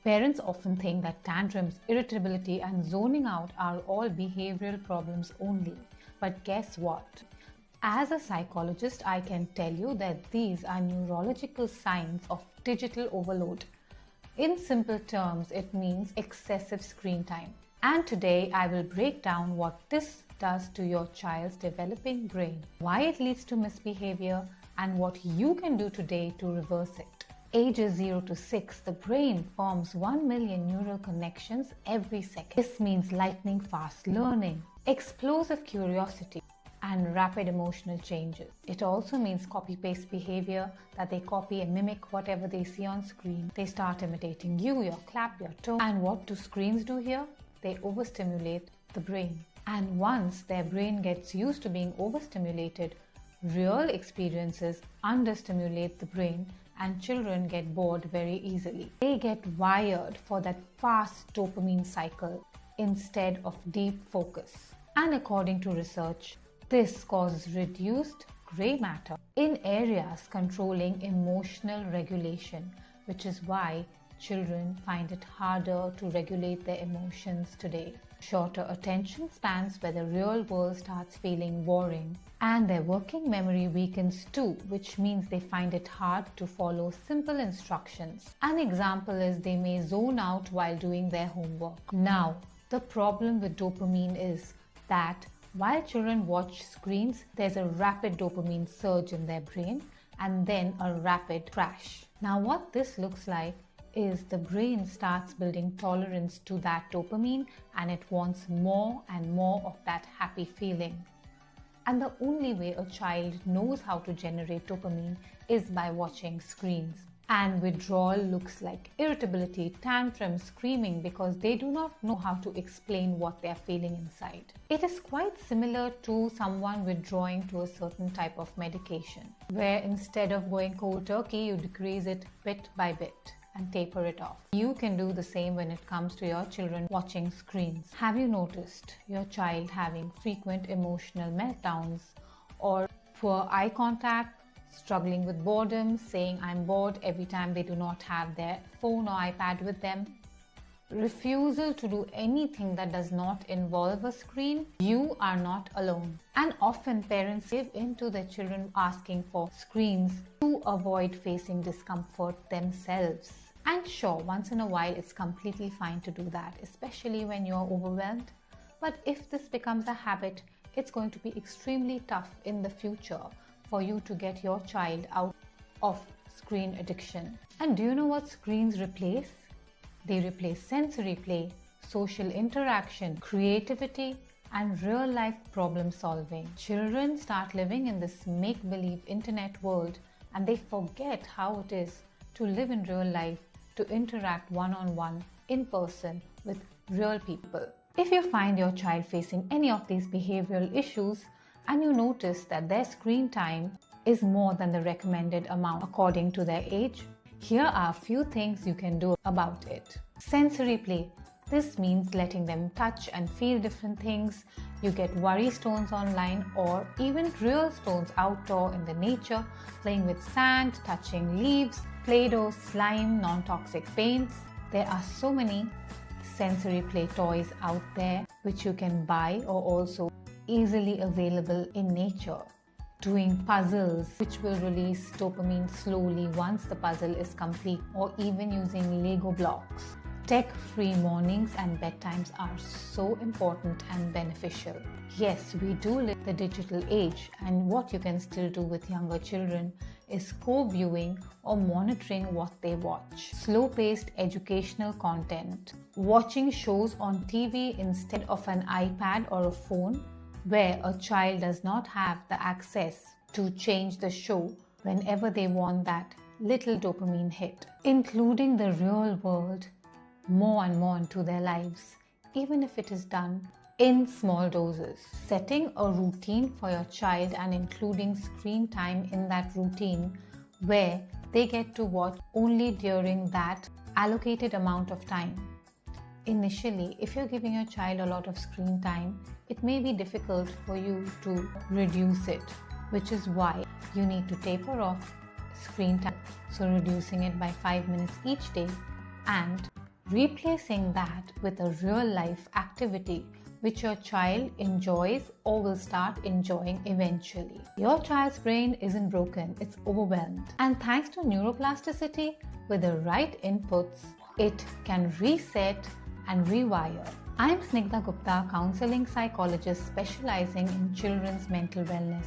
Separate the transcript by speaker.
Speaker 1: Parents often think that tantrums, irritability, and zoning out are all behavioral problems only. But guess what? As a psychologist, I can tell you that these are neurological signs of digital overload. In simple terms, it means excessive screen time. And today I will break down what this does to your child's developing brain, why it leads to misbehavior, and what you can do today to reverse it. Ages 0 to 6, the brain forms 1 million neural connections every second. This means lightning fast learning, explosive curiosity, and rapid emotional changes. It also means copy-paste behavior, that they copy and mimic whatever they see on screen. They start imitating you, your clap, your tone. And what do screens do here? They overstimulate the brain. And once their brain gets used to being overstimulated, real experiences understimulate the brain and children get bored very easily. They get wired for that fast dopamine cycle instead of deep focus. And according to research, this causes reduced gray matter in areas controlling emotional regulation, which is why children find it harder to regulate their emotions today. Shorter attention spans where the real world starts feeling boring, and their working memory weakens too, which means they find it hard to follow simple instructions. An example is they may zone out while doing their homework. Now, the problem with dopamine is that while children watch screens, there's a rapid dopamine surge in their brain and then a rapid crash. Now, what this looks like is the brain starts building tolerance to that dopamine and it wants more and more of that happy feeling. And the only way a child knows how to generate dopamine is by watching screens. And withdrawal looks like irritability, tantrums, screaming because they do not know how to explain what they are feeling inside. It is quite similar to someone withdrawing to a certain type of medication, where instead of going cold turkey, you decrease it bit by bit and taper it off. You can do the same when it comes to your children watching screens. Have you noticed your child having frequent emotional meltdowns or poor eye contact, struggling with boredom, saying I'm bored every time they do not have their phone or iPad with them? Refusal to do anything that does not involve a screen? You are not alone. And often parents give in to their children asking for screens to avoid facing discomfort themselves. And sure, once in a while it's completely fine to do that, especially when you're overwhelmed. But if this becomes a habit, it's going to be extremely tough in the future for you to get your child out of screen addiction. And do you know what screens replace? They replace sensory play, social interaction, creativity, and real-life problem solving. Children start living in this make-believe internet world and they forget how it is to live in real life, to interact one-on-one, in person, with real people. If you find your child facing any of these behavioral issues and you notice that their screen time is more than the recommended amount according to their age, here are a few things you can do about it. Sensory play. This means letting them touch and feel different things. You get worry stones online or even real stones outdoor in the nature, playing with sand, touching leaves, Play-Doh, slime, non-toxic paints. There are so many sensory play toys out there which you can buy or also easily available in nature. Doing puzzles which will release dopamine slowly once the puzzle is complete, or even using Lego blocks. Tech-free mornings and bedtimes are so important and beneficial. Yes, we do live the digital age, and what you can still do with younger children is co-viewing or monitoring what they watch. Slow-paced educational content. Watching shows on TV instead of an iPad or a phone, where a child does not have the access to change the show whenever they want that little dopamine hit. Including the real world more and more into their lives, even if it is done in small doses. Setting a routine for your child and including screen time in that routine where they get to watch only during that allocated amount of time. Initially, if you're giving your child a lot of screen time, it may be difficult for you to reduce it, which is why you need to taper off screen time. So reducing it by 5 minutes each day and replacing that with a real life activity which your child enjoys or will start enjoying eventually. Your child's brain isn't broken, it's overwhelmed. And thanks to neuroplasticity, with the right inputs, it can reset and rewire. I'm Snigdha Gupta, counseling psychologist specializing in children's mental wellness.